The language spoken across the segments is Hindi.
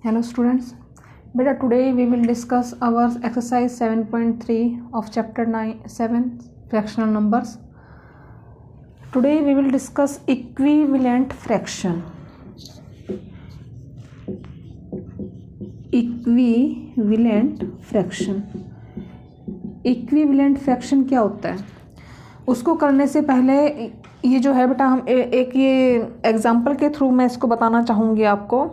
Hello students, beta today we will discuss our exercise 7.3 of chapter 7 fractional numbers. Today we will discuss equivalent fraction. Equivalent fraction क्या होता है? उसको करने से पहले ये जो है बेटा हम एक ये एग्जाम्पल के थ्रू मैं इसको बताना चाहूँगी आपको.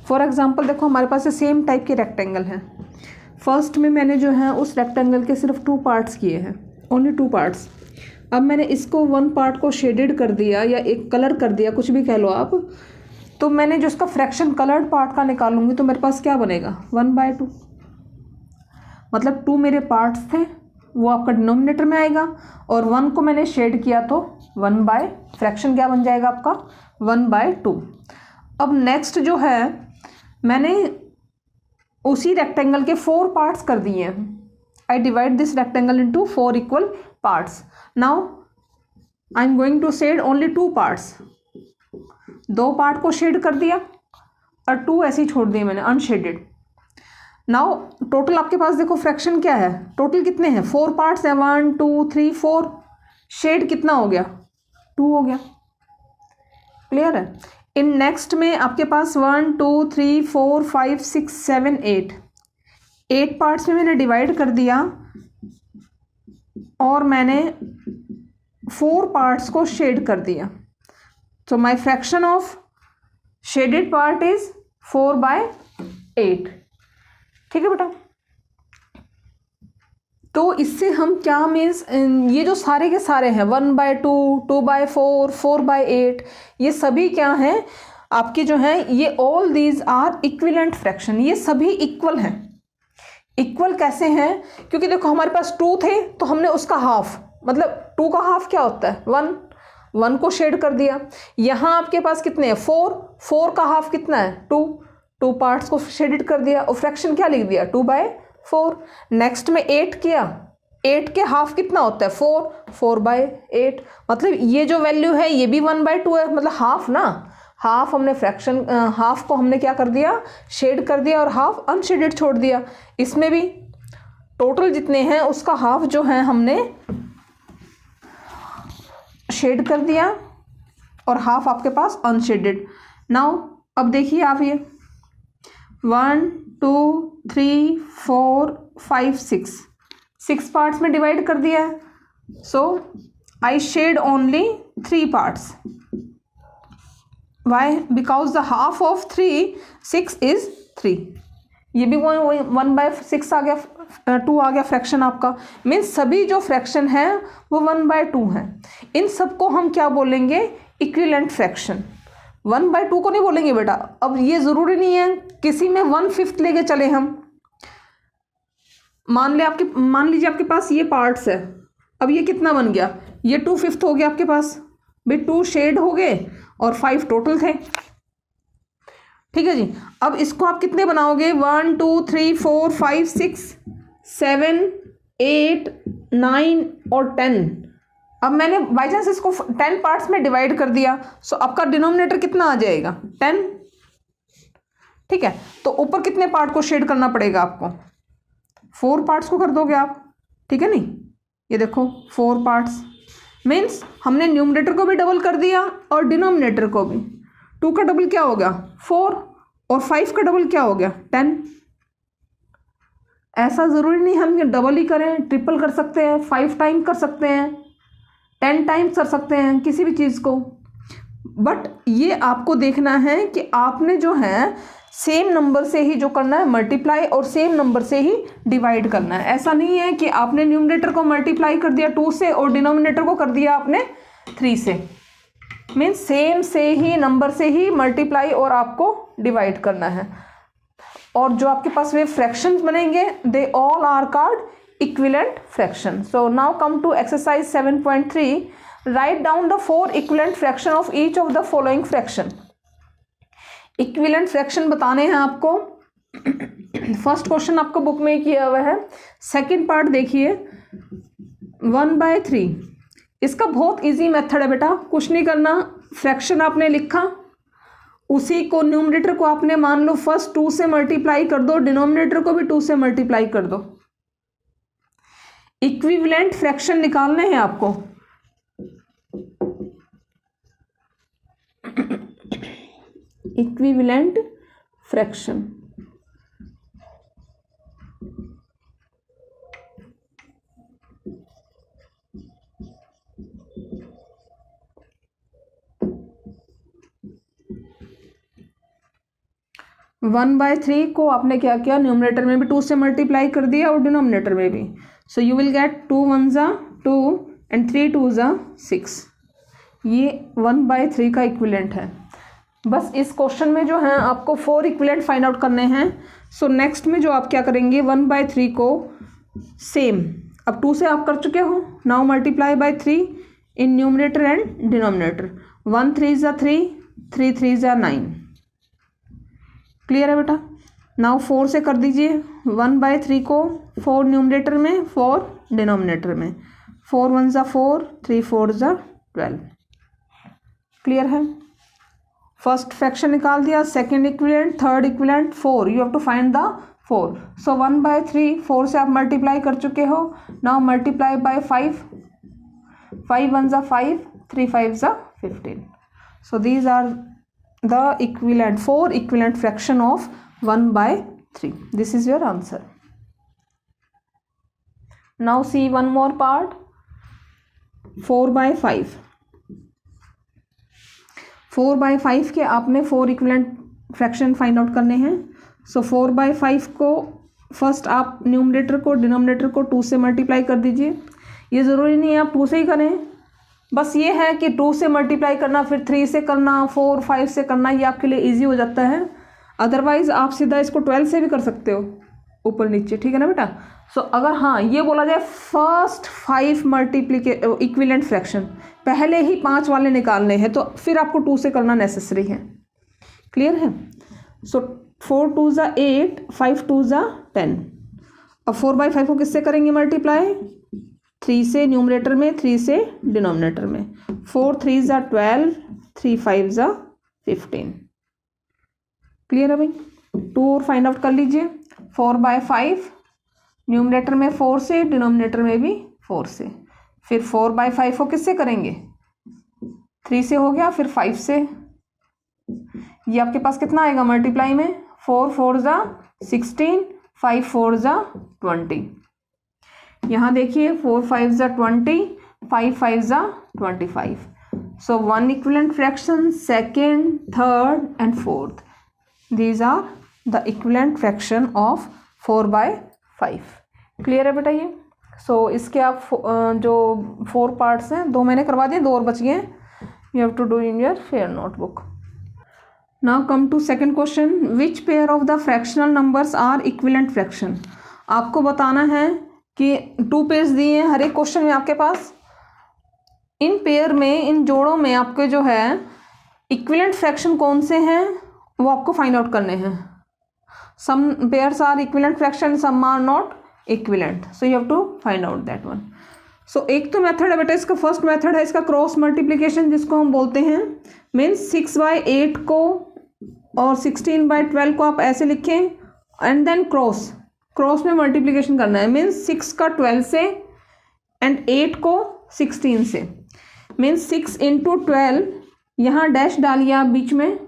फॉर एग्ज़ाम्पल देखो हमारे पास सेम टाइप के रेक्टेंगल हैं. फर्स्ट में मैंने जो है उस रेक्टेंगल के सिर्फ 2 पार्ट्स किए हैं, ओनली 2 पार्ट्स. अब मैंने इसको 1 पार्ट को शेडेड कर दिया या एक कलर कर दिया, कुछ भी कह लो आप. तो मैंने जो इसका फ्रैक्शन कलर्ड पार्ट का निकालूंगी तो मेरे पास क्या बनेगा 1/2. मतलब 2 मेरे पार्ट्स थे वो आपका डिनोमिनेटर में आएगा और 1 को मैंने शेड किया तो फ्रैक्शन क्या बन जाएगा आपका 1/2. अब नेक्स्ट जो है मैंने उसी रेक्टेंगल के 4 पार्ट्स कर दिए हैं. I divide this rectangle into 4 equal parts. Now I am going to shade only 2 parts. 2 part को शेड कर दिया और 2 ऐसे ही छोड़ दिए मैंने अनशेडेड. नाउ टोटल आपके पास देखो फ्रैक्शन क्या है, टोटल कितने हैं 4 पार्ट्स हैं 1 2 3 4. शेड कितना हो गया 2 हो गया. क्लियर है. इन नेक्स्ट में आपके पास 1 2 3 4 5 6 7 8 पार्ट्स में मैंने डिवाइड कर दिया और मैंने 4 पार्ट्स को शेड कर दिया. तो my fraction of shaded part is 4/8. ठीक है बेटा. तो इससे हम क्या मीन्स ये जो सारे के सारे हैं 1/2 2/4 4/8 ये सभी क्या हैं आपके जो हैं ये all these are equivalent fraction. ये सभी इक्वल हैं. इक्वल कैसे हैं? क्योंकि देखो हमारे पास 2 थे तो हमने उसका हाफ, मतलब 2 का हाफ क्या होता है 1 को शेड कर दिया. यहाँ आपके पास कितने हैं 4 का हाफ कितना है 2 पार्ट्स को शेडेड कर दिया और फ्रैक्शन क्या लिख दिया 2/4. नेक्स्ट में 8 किया, 8 के हाफ कितना होता है 4/8. मतलब ये जो वैल्यू है ये भी 1/2 है, मतलब हाफ ना, हाफ हमने फ्रैक्शन हाफ को हमने क्या कर दिया शेड कर दिया और हाफ अनशेडेड छोड़ दिया. इसमें भी टोटल जितने हैं उसका हाफ जो है हमने शेड कर दिया और हाफ आपके पास अनशेडेड. नाउ अब देखिए आप ये 1 2 3 4 5 6 पार्ट्स में डिवाइड कर दिया है. So I shade only 3 parts. Why? Because the half of 6 is 3. ये भी 1/6 आ गया, 2 आ गया फ्रैक्शन आपका. मीन्स सभी जो फ्रैक्शन है वो 1/2 हैं. इन सबको हम क्या बोलेंगे इक्विवेलेंट फ्रैक्शन. 1/2 को नहीं बोलेंगे बेटा. अब ये ज़रूरी नहीं है किसी में 1/5 लेके चले हम. मान लीजिए आपके पास ये पार्ट्स है. अब ये कितना बन गया ये 2/5 हो गया आपके पास. भाई 2 शेड हो गए और 5 टोटल थे. ठीक है जी. अब इसको आप कितने बनाओगे 1 2 3 4 5 6 7 8 9 और 10. अब मैंने बाई चांस इसको 10 पार्ट्स में डिवाइड कर दिया. सो आपका डिनोमिनेटर कितना आ जाएगा 10. ठीक है. तो ऊपर कितने पार्ट को शेड करना पड़ेगा आपको 4 पार्ट्स को कर दोगे आप. ठीक है नहीं. ये देखो 4 पार्ट्स मीन्स हमने न्यूमरेटर को भी डबल कर दिया और डिनोमिनेटर को भी. 2 का डबल क्या हो गया 4 और 5 का डबल क्या हो गया 10. ऐसा ज़रूरी नहीं हम डबल ही करें, ट्रिपल कर सकते हैं, 5 टाइम कर सकते हैं, 10 टाइम्स कर सकते हैं किसी भी चीज़ को. बट ये आपको देखना है कि आपने जो है सेम नंबर से ही जो करना है मल्टीप्लाई और सेम नंबर से ही डिवाइड करना है. ऐसा नहीं है कि आपने न्यूमरेटर को मल्टीप्लाई कर दिया 2 से और डिनोमिनेटर को कर दिया आपने 3 से. मीन्स सेम से ही नंबर से ही मल्टीप्लाई और आपको डिवाइड करना है. और जो आपके पास वे फ्रैक्शंस बनेंगे they all are called equivalent fraction. So now come to exercise 7.3. Write down the 4 equivalent fraction of each of the following fraction. Equivalent fraction बताने हैं आपको. फर्स्ट क्वेश्चन आपको बुक में किया हुआ है. सेकंड पार्ट देखिए 1/3. इसका बहुत इजी मेथड है बेटा, कुछ नहीं करना. फ्रैक्शन आपने लिखा उसी को न्यूमरेटर को आपने मान लो फर्स्ट 2 से मल्टीप्लाई कर दो, डिनोमिनेटर को भी 2 से मल्टीप्लाई कर दो। इक्विवेलेंट फ्रैक्शन निकालने हैं आपको। Equivalent fraction, one by three को आपने क्या किया, न्यूमरेटर में भी 2 से मल्टीप्लाई कर दिया और डिनोमिनेटर में भी। सो यू विल गेट 2 1 ज़ा 2 एंड 3 2 ज़ा 6। ये 1/3 का इक्विवेलेंट है। बस इस क्वेश्चन में जो है आपको 4 इक्विवेलेंट फाइंड आउट करने हैं। सो नेक्स्ट में जो आप क्या करेंगे, 1/3 को सेम, अब 2 से आप कर चुके हो, now multiply by 3 in numerator and denominator. 1 3 ज़ा 3, 3 3 ज़ा 9। क्लियर है बेटा। नाउ 4 से कर दीजिए, 1/3 को 4 न्यूमरेटर में 4 डिनोमिनेटर में, 4 1 ज़ा 4, 3 4 ज़ा 12। क्लियर है। फर्स्ट फ्रैक्शन निकाल दिया, second equivalent, third equivalent, 4, you have to find the 4। So 1/3 4 से आप मल्टीप्लाई कर चुके हो, नाउ मल्टीप्लाई बाय 5, 5 1 ज़ा 5, 3 5 ज़ा 15। So these are the equivalent 4 equivalent fraction of 1/3. This is your answer. Now see one more part, 4/5। 4/5 के आपने 4 equivalent fraction फाइंड आउट करने हैं। सो 4/5 को फर्स्ट आप न्यूमरेटर को डिनोमिनेटर को 2 से मल्टीप्लाई कर दीजिए। ये ज़रूरी नहीं है आप 2 से ही करें, बस ये है कि 2 से मल्टीप्लाई करना, फिर 3 से करना, 4 5 से करना, ये आपके लिए इजी हो जाता है। अदरवाइज आप सीधा इसको 12 से भी कर सकते हो, ऊपर नीचे, ठीक है ना बेटा। सो अगर हाँ ये बोला जाए फर्स्ट 5 इक्विवेलेंट फ्रैक्शन, पहले ही 5 वाले निकालने हैं, तो फिर आपको 2 से करना नेसेसरी है। क्लियर है। सो 4 2 ज़ा 8, 5 2 ज़ा 10। अब 4/5 को किससे करेंगे मल्टीप्लाई, 3 से न्यूमरेटर में, 3 से डिनोमिनेटर में। 4 3 ज़ा 12, 3 5 ज़ा 15। क्लियर है भाई। 2 और फाइंड आउट कर लीजिए। 4/5 न्यूमरेटर में 4 से, डिनोमिनेटर में भी 4 से। फिर 4/5 को किससे करेंगे, 3 से हो गया, फिर 5 से। ये आपके पास कितना आएगा मल्टीप्लाई में, 4 4 ज़ा 16, 5 4 ज़ा 20। यहाँ देखिए 4 5 ज़ा 20, 5 5 ज़ा 25। So 1 equivalent fraction, second, third and fourth, these are the equivalent fraction of 4/5। Clear है बेटा ये। सो इसके आप जो 4 पार्ट्स हैं, 2 मैंने करवा दिए, 2 और बच गए हैं, you have to do in your fair notebook. Now come to second question, which pair of the fractional numbers are equivalent fraction. आपको बताना है कि 2 पेयर्स दिए हैं हर एक क्वेश्चन में आपके पास। इन पेयर में, इन जोड़ों में आपके जो है इक्विवेलेंट फ्रैक्शन कौन से हैं वो आपको फाइंड आउट करने हैं। Some pairs are equivalent fraction, some are not equivalent, so you have to find out that one. So एक तो मेथड है बेटा, इसका फर्स्ट मेथड है इसका क्रॉस मल्टीप्लिकेशन, जिसको हम बोलते हैं, मीन्स 6/8 को और 16/12 को आप ऐसे लिखें एंड देन क्रॉस में मल्टीप्लिकेशन करना है। मीन्स 6 का 12 से एंड 8 को 16 से। मीन्स 6 × 12, यहाँ डैश डालिए आप बीच में,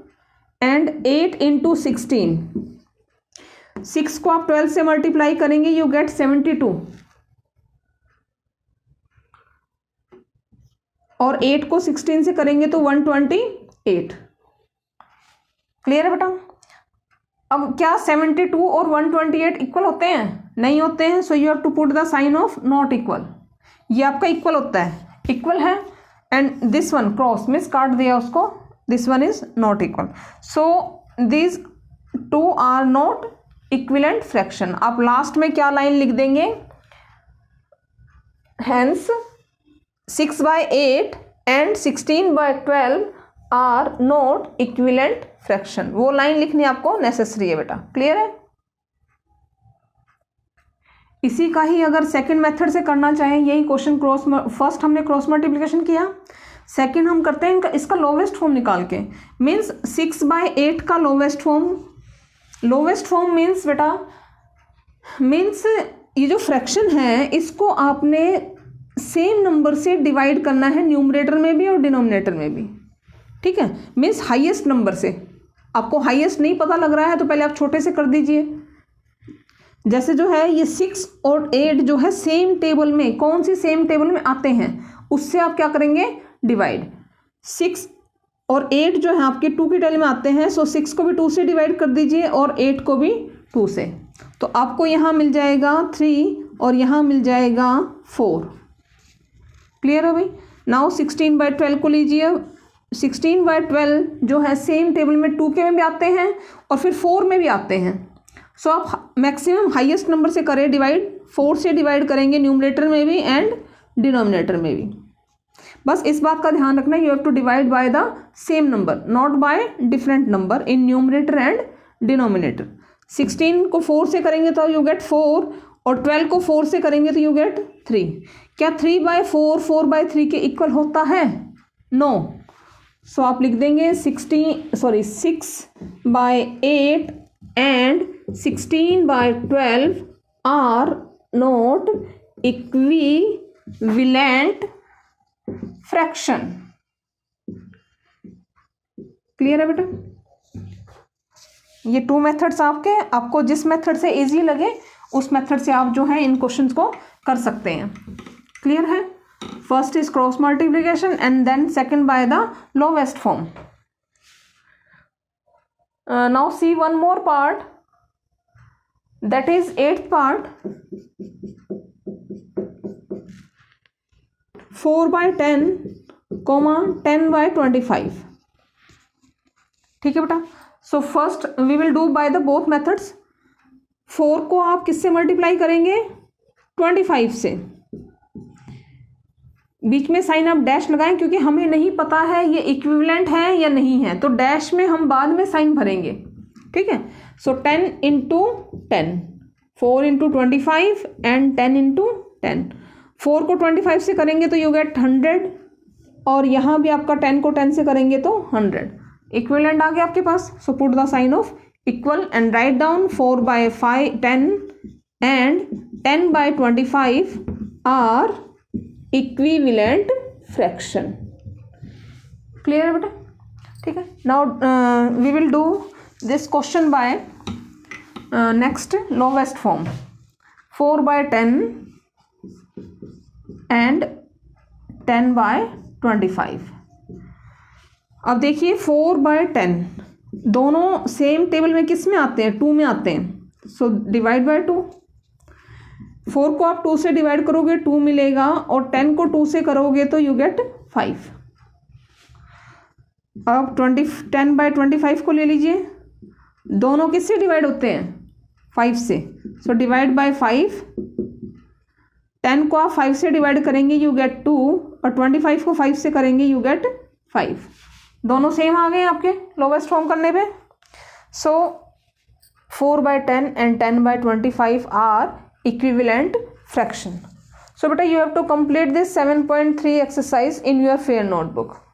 एंड 8 × 16। 6 को आप 12 से मल्टीप्लाई करेंगे, यू गेट 72, और 8 को 16 से करेंगे तो 128। क्लियर है बेटा। अब क्या 72 और 128 इक्वल होते हैं? नहीं होते हैं। So you have to put the sign of not equal. ये आपका इक्वल होता है, इक्वल है, and this one cross means काट दिया उसको, this one is not equal. So these 2 are not equivalent fraction. आप लास्ट में क्या लाइन लिख देंगे, hence 6/8 and 16/12 are not equivalent fraction. वो लाइन लिखनी आपको नेसेसरी है बेटा। क्लियर है। इसी का ही अगर सेकंड मेथड से करना चाहें, यही क्वेश्चन फर्स्ट हमने क्रॉस मल्टीप्लिकेशन किया, सेकंड हम करते हैं इसका लोवेस्ट फॉर्म निकाल के, मीन्स 6/8 का लोवेस्ट फॉर्म मीन्स बेटा, मीन्स ये जो फ्रैक्शन है इसको आपने सेम नंबर से डिवाइड करना है, न्यूमरेटर में भी और डिनोमिनेटर में भी, ठीक है। मीन्स हाईएस्ट नंबर से। आपको हाईएस्ट नहीं पता लग रहा है तो पहले आप छोटे से कर दीजिए। जैसे जो है ये 6 और 8 जो है सेम टेबल में, कौन सी सेम टेबल में आते हैं, उससे आप क्या करेंगे, डिवाइड। 6 और 8 जो है आपके 2 की टेबल में आते हैं, सो 6 को भी 2 से डिवाइड कर दीजिए और 8 को भी 2 से, तो आपको यहाँ मिल जाएगा 3 और यहाँ मिल जाएगा 4। क्लियर है भाई। नाउ 16/12 को लीजिए। 16/12 जो है सेम टेबल में 2 के में भी आते हैं और फिर 4 में भी आते हैं। सो आप मैक्सिमम हाईएस्ट नंबर से करें डिवाइड, 4 से डिवाइड करेंगे न्यूमरेटर में भी एंड डिनोमिनेटर में भी। बस इस बात का ध्यान रखना, you have to divide by the same number, not by different number in numerator and denominator. 16 को 4 से करेंगे तो यू गेट 4 और 12 को 4 से करेंगे तो यू गेट 3। क्या 3/4 4/3 के इक्वल होता है? नो। सो आप लिख देंगे 6/8 and 16/12 are not equivalent fraction. Clear है बेटा। ये 2 मेथड्स आपको जिस मेथड से इजी लगे उस मेथड से आप जो है इन क्वेश्चंस को कर सकते हैं। क्लियर है। First is cross multiplication and then second by the lowest form. Now see one more part, that is 8th part, 4/10, 10/25। ठीक है बेटा। So first we will do by the both methods. 4 को आप किससे मल्टीप्लाई करेंगे? 25 से। बीच में साइन आप डैश लगाएं क्योंकि हमें नहीं पता है ये इक्विवेलेंट है या नहीं है, तो डैश में हम बाद में साइन भरेंगे। ठीक है। सो 10 × 10, 4 × 25 एंड 10 × 10। 4 को 25 से करेंगे तो यू गेट 100 और यहाँ भी आपका 10 को 10 से करेंगे तो 100। इक्विवेलेंट आ गया आपके पास। So put the sign of equal and write down 4/10 and 10/25 are equivalent fraction. Clear है बेटा। ठीक है। Now we will do this question by next lowest form, 4/10 and 10/25। अब देखिए 4/10 दोनों सेम टेबल में किस में आते हैं? 2 में आते हैं। So divide by 2। 4 को आप 2 से डिवाइड करोगे 2 मिलेगा और 10 को 2 से करोगे तो यू गेट 5। अब 10/25 को ले लीजिए। दोनों किससे डिवाइड होते हैं? 5 से। So divide by 5। 10 को आप 5 से डिवाइड करेंगे यू गेट 2 और 25 को 5 से करेंगे यू गेट 5। दोनों सेम आ गए आपके लोवेस्ट फॉर्म करने पे। So 4/10 and 10/25 are equivalent fraction. So बेटा you have to complete this 7.3 exercise in your fair notebook.